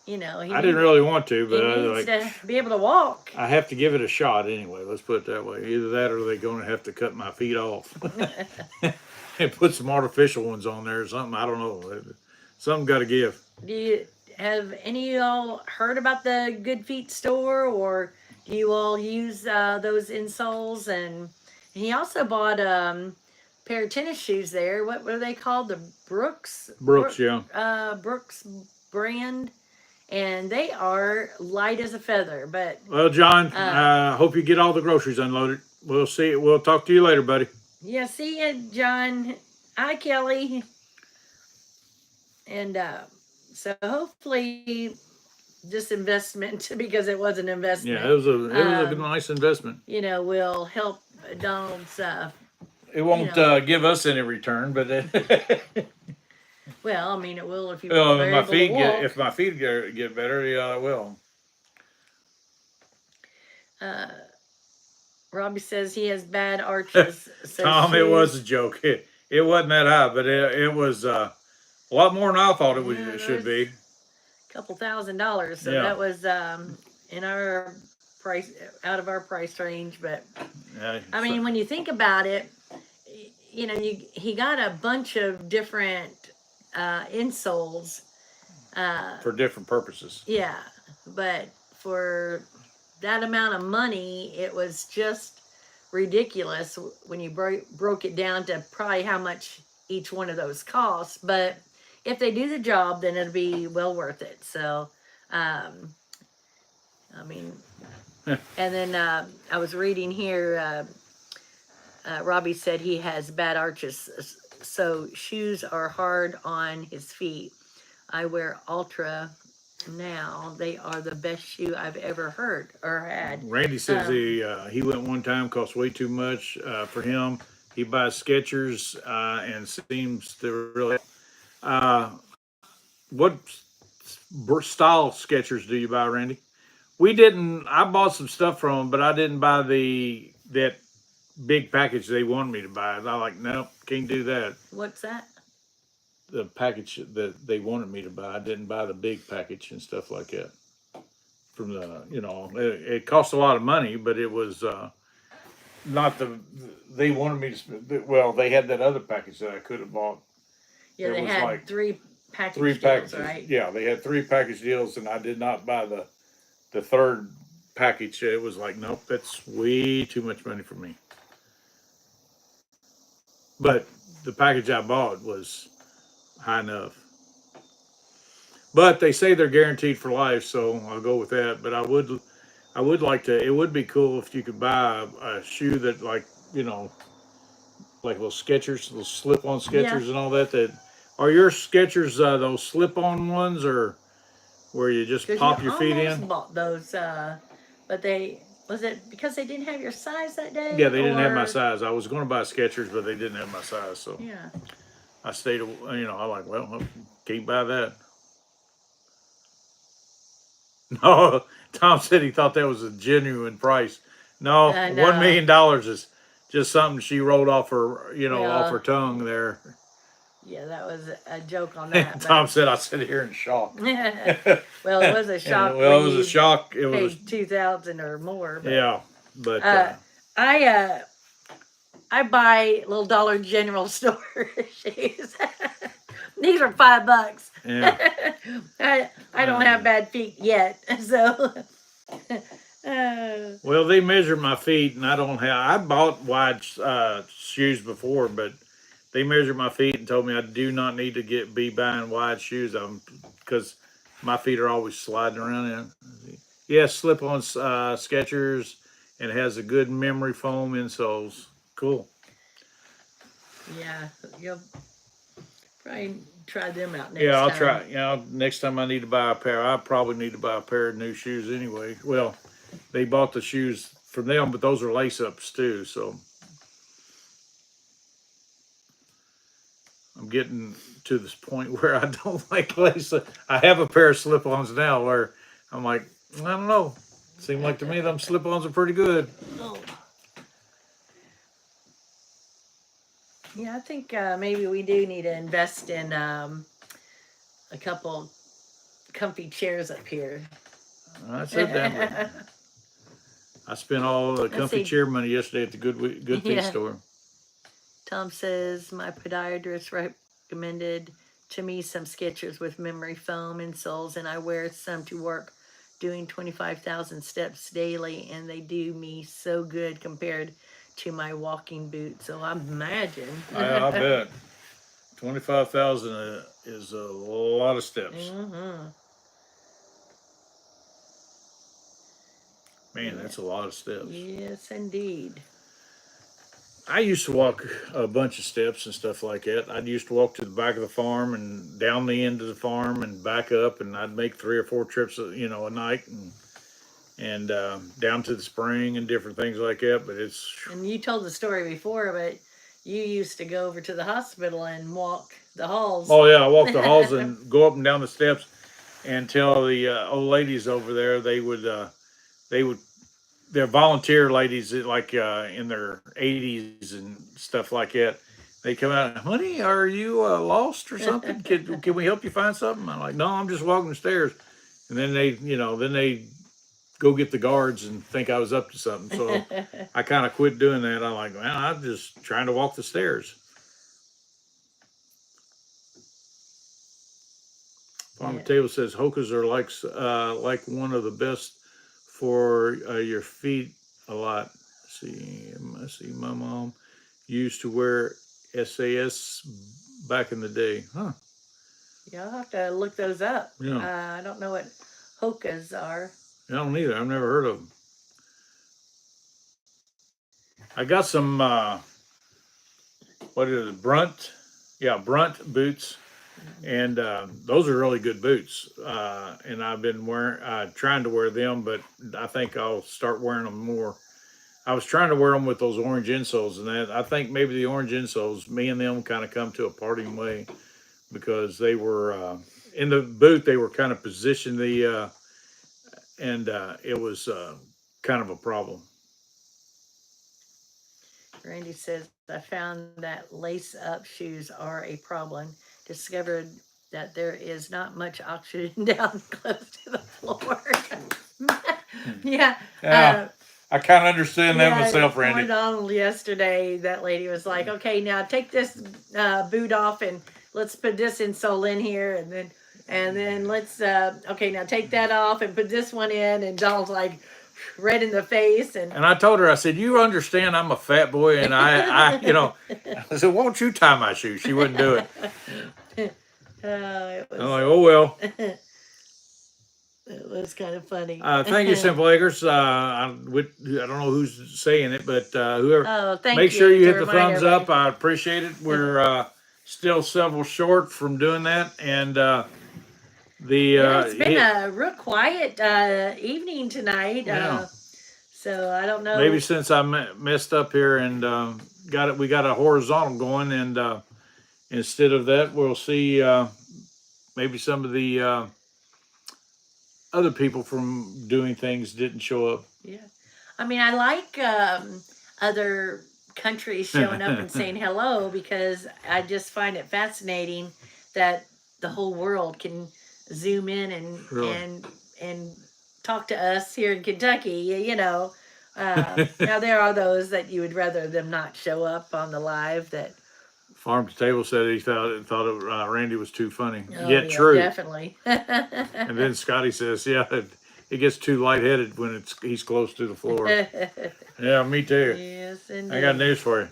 B: you know,
A: I didn't really want to, but
B: he needs to be able to walk.
A: I have to give it a shot anyway. Let's put it that way. Either that or they're going to have to cut my feet off and put some artificial ones on there or something. I don't know. Something got to give.
B: Do you have any of y'all heard about the Good Feet store, or do you all use those insoles? And he also bought pair of tennis shoes there. What were they called? The Brooks.
A: Yeah.
B: Brooks brand, and they are light as a feather. But
A: Well, John, hope you get all the groceries unloaded. We'll see. We'll talk to you later, buddy.
B: yeah, see ya, John. Hi, Kelly. And so hopefully this investment, because it was an investment.
A: Yeah, it was a nice investment.
B: You know, will help Donald's.
A: It won't give us any return, but
B: Well, I mean, it will if you.
A: well,
B: are
A: if my
B: able to
A: feet
B: walk.
A: if my feet get better, yeah, it will.
B: Robbie says he has bad arches. So
A: Tom, it was a joke. It wasn't that high, but it was a lot more than I thought it should be.
B: A couple $1,000, so
A: Yeah.
B: that was in our price, out of our price range. But
A: Yeah,
B: I mean, when you think about it, you know, he got a bunch of different insoles
A: for different purposes.
B: Yeah, but for that amount of money, it was just ridiculous when you broke it down to probably how much each one of those costs. But if they do the job, then it'll be well worth it. So, I mean, and then I was reading here, Robbie said he has bad arches, so shoes are hard on his feet. I wear Ultra now. They are the best shoe I've ever heard or had.
A: Randy says he went one time, cost way too much for him. He buys Skechers and seems to really. What style Skechers do you buy, Randy? We didn't. I bought some stuff from them, but I didn't buy that big package they wanted me to buy. And I like, nope, can't do that.
B: What's that?
A: The package that they wanted me to buy. I didn't buy the big package and stuff like that. From the, it cost a lot of money, but it was not they wanted me to, well, they had that other package that I could have bought.
B: Yeah, they had
A: like
B: three package
A: three
B: deals,
A: packages,
B: right?
A: Yeah, they had 3 package deals, and I did not buy the third package. It was like, nope, that's way too much money for me. But the package I bought was high enough. But they say they're guaranteed for life, so I'll go with that. But I would like to. It would be cool if you could buy a shoe that, like little Skechers, little slip-on Skechers and all that. That are your Skechers those slip-on ones, or where you just pop your feet in?
B: I bought those, but was it because they didn't have your size that day?
A: Yeah, they didn't have my size. I was going to buy Skechers, but they didn't have my size, so
B: Yeah.
A: I stayed. I like, well, I can't buy that. No, Tom said he thought that was a genuine price. No,
B: No.
A: $1 million is just something she rolled off her, off her tongue there.
B: Yeah, that was a joke on that.
A: Tom said, I sit here in shock.
B: Well, it was a shock.
A: Well, it was a shock. It was
B: $2,000 or more. But,
A: yeah, but
B: I buy little Dollar General store shoes. These are $5.
A: Yeah.
B: I don't have bad feet yet, so.
A: Well, they measure my feet, and I don't have. I bought wide shoes before, but they measured my feet and told me I do not need to be buying wide shoes. Because my feet are always sliding around in. Yeah, slip-on Skechers, and it has a good memory foam insoles. Cool.
B: Yeah, you'll probably try them out next
A: Yeah, I'll
B: time.
A: try. Next time I need to buy a pair, I probably need to buy a pair of new shoes anyway. Well, they bought the shoes from them, but those are lace-ups too. So I'm getting to this point where I don't like lace. I have a pair of slip-ons now where I'm like, I don't know. Seem like to me them slip-ons are pretty good.
B: Oh. Yeah, I think maybe we do need to invest in a couple comfy chairs up here.
A: I said that. I spent all the comfy chair money yesterday at the Good Feet store.
B: Tom says my podiatrist recommended to me some Skechers with memory foam insoles, and I wear some to work, doing 25,000 steps daily, and they do me so good compared to my walking boots. So I imagine.
A: I bet 25,000 is a lot of steps. Man, that's a lot of steps.
B: Yes, indeed.
A: I used to walk a bunch of steps and stuff like that. I used to walk to the back of the farm and down the end of the farm and back up, and I'd make 3 or 4 trips, a night, and down to the spring and different things like that. But it's.
B: And you told the story before, but you used to go over to the hospital and walk the halls.
A: Oh yeah, I walked the halls and go up and down the steps, and tell the old ladies over there they're volunteer ladies like in their 80s and stuff like that. They come out, honey, are you lost or something? Can we help you find something? I'm like, no, I'm just walking the stairs. And then they go get the guards and think I was up to something. So I kind of quit doing that. I'm like, man, I'm just trying to walk the stairs. Farmer Table says Hokas are like one of the best for your feet a lot. I see my mom used to wear SAS back in the day. Huh.
B: Yeah, I'll have to look those up.
A: Yeah.
B: I don't know what Hokas are.
A: I don't either. I've never heard of them. I got some, what is it, Brunt? Yeah, Brunt boots. And those are really good boots. And I've been trying to wear them, but I think I'll start wearing them more. I was trying to wear them with those orange insoles, and I think maybe the orange insoles, me and them kind of come to a parting way, because they were in the boot. They were kind of positioned and it was kind of a problem.
B: Randy says, I found that lace-up shoes are a problem. Discovered that there is not much oxygen down close to the floor. Yeah.
A: I kind of understand that myself, Randy.
B: On Donald yesterday, that lady was like, okay, now take this boot off and let's put this insole in here, and then let's okay, now take that off and put this one in, and Donald's like red in the face, and
A: I told her, I said, you understand I'm a fat boy, and I I said, won't you tie my shoes? She wouldn't do it. I'm like, oh well.
B: It was kind of funny.
A: Thank you, Simple Acres. I don't know who's saying it, but whoever.
B: Make sure
A: you hit the thumbs up. I appreciate it. We're still several short from doing that, and
B: it's been a real quiet evening tonight.
A: Yeah.
B: So I don't know.
A: Maybe since I messed up here and we got a horizontal going, and instead of that, we'll see maybe some of the other people from doing things didn't show up.
B: Yeah. I mean, I like other countries showing up and saying hello, because I just find it fascinating that the whole world can zoom in and talk to us here in Kentucky, Now there are those that you would rather them not show up on the live, that
A: Farm to Table said he thought Randy was too funny.
B: Oh,
A: Yet
B: yeah,
A: true.
B: definitely.
A: And then Scotty says, yeah, it gets too lightheaded when he's close to the floor. Yeah, me too.
B: Yes, indeed.
A: I got news for you.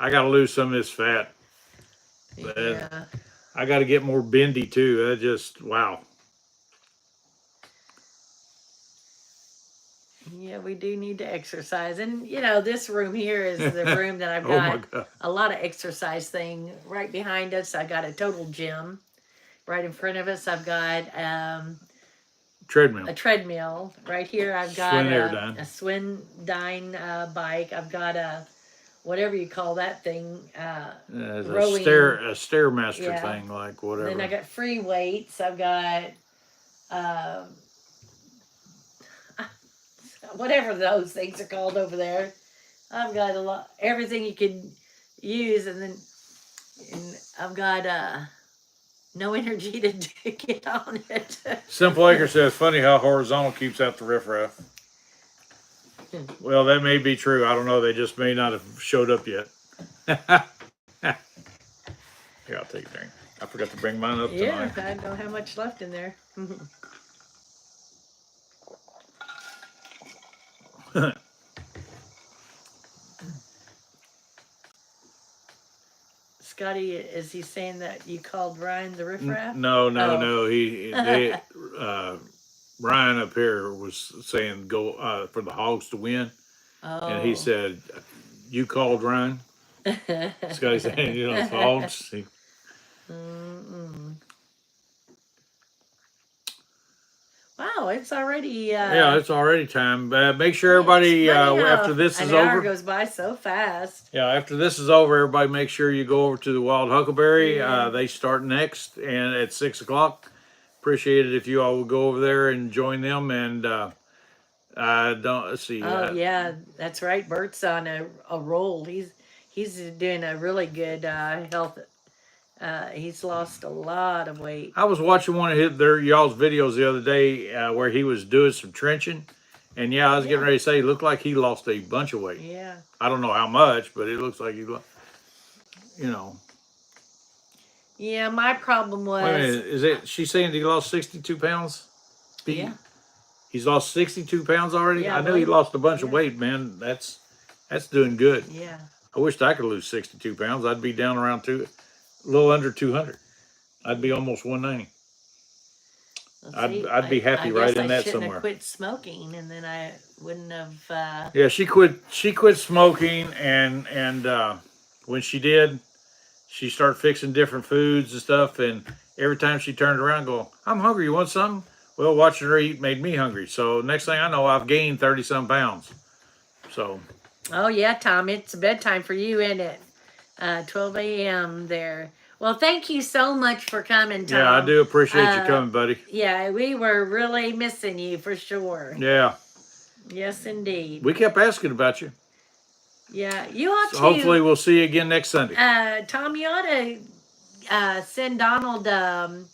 A: I got to lose some of this fat.
B: Yeah.
A: I got to get more bendy too. That just, wow.
B: Yeah, we do need to exercise. And, you know, this room here is the room that I've
A: Oh my
B: got
A: God.
B: a lot of exercise thing right behind us. I got a total gym right in front of us. I've got
A: Treadmill.
B: a treadmill right here. I've got
A: Swinerdine.
B: a Swindyne bike. I've got a, whatever you call that thing,
A: It's
B: rowing.
A: a Stairmaster
B: Yeah.
A: thing, like whatever.
B: Then I got free weights. I've got whatever those things are called over there. I've got a lot, everything you can use, and then I've got no energy to get on it.
A: Simple Acre says, funny how horizontal keeps out the riffraff. Well, that may be true. I don't know. They just may not have showed up yet. Here, I'll take a drink. I forgot to bring mine up
B: Yeah,
A: tonight.
B: I don't have much left in there. Scotty, is he saying that you called Ryan the riffraff?
A: No.
B: Oh.
A: Ryan up here was saying go for the Hogs to win,
B: Oh.
A: and he said, "You called Ryan." Scotty saying, "You know, the Hogs."
B: Wow, it's already.
A: Yeah, it's already time. Make sure everybody after this is
B: an hour
A: over.
B: goes by so fast.
A: Yeah, after this is over, everybody make sure you go over to the Wild Huckleberry.
B: Yeah.
A: They start next and at 6 o'clock. Appreciate it if you all would go over there and join them. And let's see.
B: Oh yeah, that's right. Bert's on a roll. He's doing a really good health. He's lost a lot of weight.
A: I was watching one of y'all's videos the other day where he was doing some trenching. And yeah, I was getting ready to say, it looked like he lost a bunch of weight.
B: Yeah.
A: I don't know how much, but it looks like you know.
B: Yeah, my problem was.
A: Wait a minute, she's saying he lost 62 pounds?
B: Yeah.
A: He's lost 62 pounds already?
B: Yeah,
A: I knew he lost a bunch of weight, man. That's doing good.
B: Yeah.
A: I wished I could lose 62 pounds. I'd be down around a little under 200. I'd be almost 190. I'd be happy right in that somewhere. I shouldn't
B: have quit smoking, and then I wouldn't have.
A: Yeah, she quit smoking, and when she did, she started fixing different foods and stuff. And every time she turned around, going, "I'm hungry. You want something?" Well, watching her eat made me hungry. So next thing I know, I've gained 30-some pounds. So.
B: Oh yeah, Tom, it's bedtime for you, isn't it? 12 a.m. there. Well, thank you so much for coming, Tom.
A: Yeah, I do appreciate you coming, buddy.
B: Yeah, we were really missing you for sure.
A: Yeah.
B: Yes, indeed.
A: We kept asking about you.
B: Yeah, you ought to.
A: Hopefully, we'll see you again next Sunday.
B: Tom, you ought to send Donald and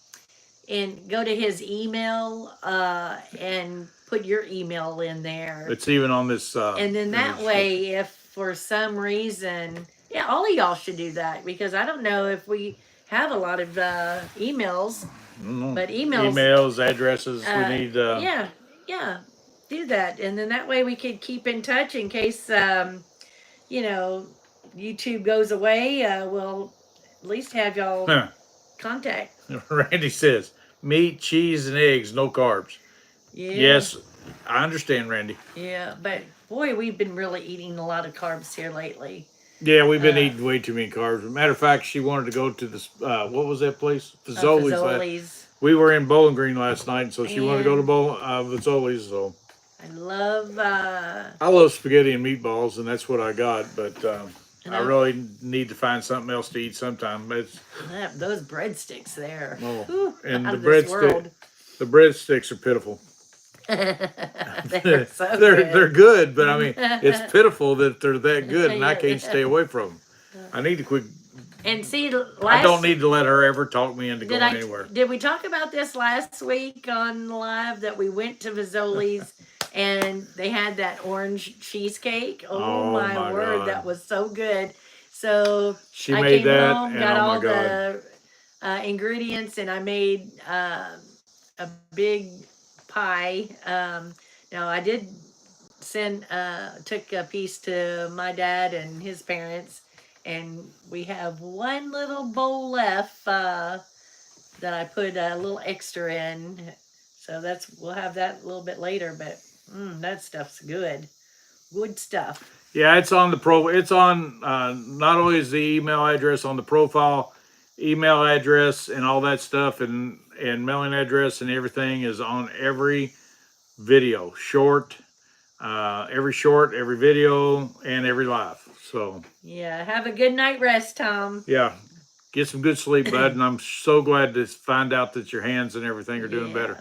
B: go to his email and put your email in there.
A: It's even on this.
B: And then that way, if for some reason, yeah, all of y'all should do that, because I don't know if we have a lot of emails, but
A: emails, addresses, we need.
B: Yeah, do that, and then that way we could keep in touch in case YouTube goes away. We'll at least have y'all contact.
A: Randy says, meat, cheese, and eggs, no carbs.
B: Yeah.
A: Yes, I understand, Randy.
B: Yeah, but boy, we've been really eating a lot of carbs here lately.
A: Yeah, we've been eating way too many carbs. Matter of fact, she wanted to go to this, what was that place?
B: Fazoli's.
A: We were in Bowling Green last night, so she wanted to go to Fazoli's. So
B: I
A: love spaghetti and meatballs, and that's what I got. But I really need to find something else to eat sometime.
B: Those breadsticks there.
A: Oh, and
B: the
A: breadsticks are pitiful.
B: They're so
A: they're good, but I mean, it's pitiful that they're that good, and I can't stay away from them. I need to quit.
B: And see,
A: I don't need to let her ever talk me into going anywhere.
B: Did we talk about this last week on live, that we went to Fazoli's and they had that orange cheesecake? Oh my word, God. That was so good. So
A: She
B: I
A: made
B: came
A: that,
B: home,
A: and
B: got
A: oh my
B: all
A: God.
B: the ingredients, and I made a big pie. Now I did took a piece to my dad and his parents, and we have one little bowl left that I put a little extra in. So we'll have that a little bit later, but that stuff's good. Good stuff.
A: Yeah, it's on the it's on, not only is the email address on the profile, email address and all that stuff, and mailing address and everything is on every video, every short, every video, and every live. So
B: Yeah, have a good night rest, Tom.
A: yeah, get some good sleep, bud. And I'm so glad to find out that your hands and everything are doing better.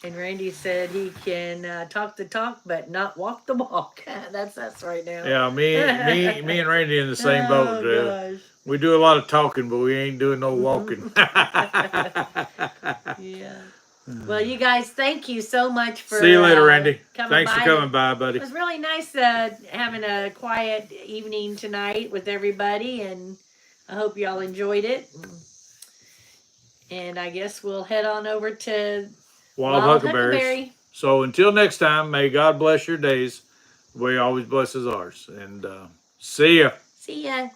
B: And Randy said he can talk the talk, but not walk the walk. That's us right now.
A: Yeah, me and Randy in the same boat.
B: Gosh.
A: We do a lot of talking, but we ain't doing no walking.
B: Yeah. Well, you guys, thank you so much for
A: See you later, Randy.
B: Thanks
A: for coming by, buddy.
B: It was really nice having a quiet evening tonight with everybody, and I hope y'all enjoyed it. And I guess we'll head on over to
A: Wild Huckleberries. So until next time, may God bless your days the way He always blesses ours. And see ya.
B: See ya.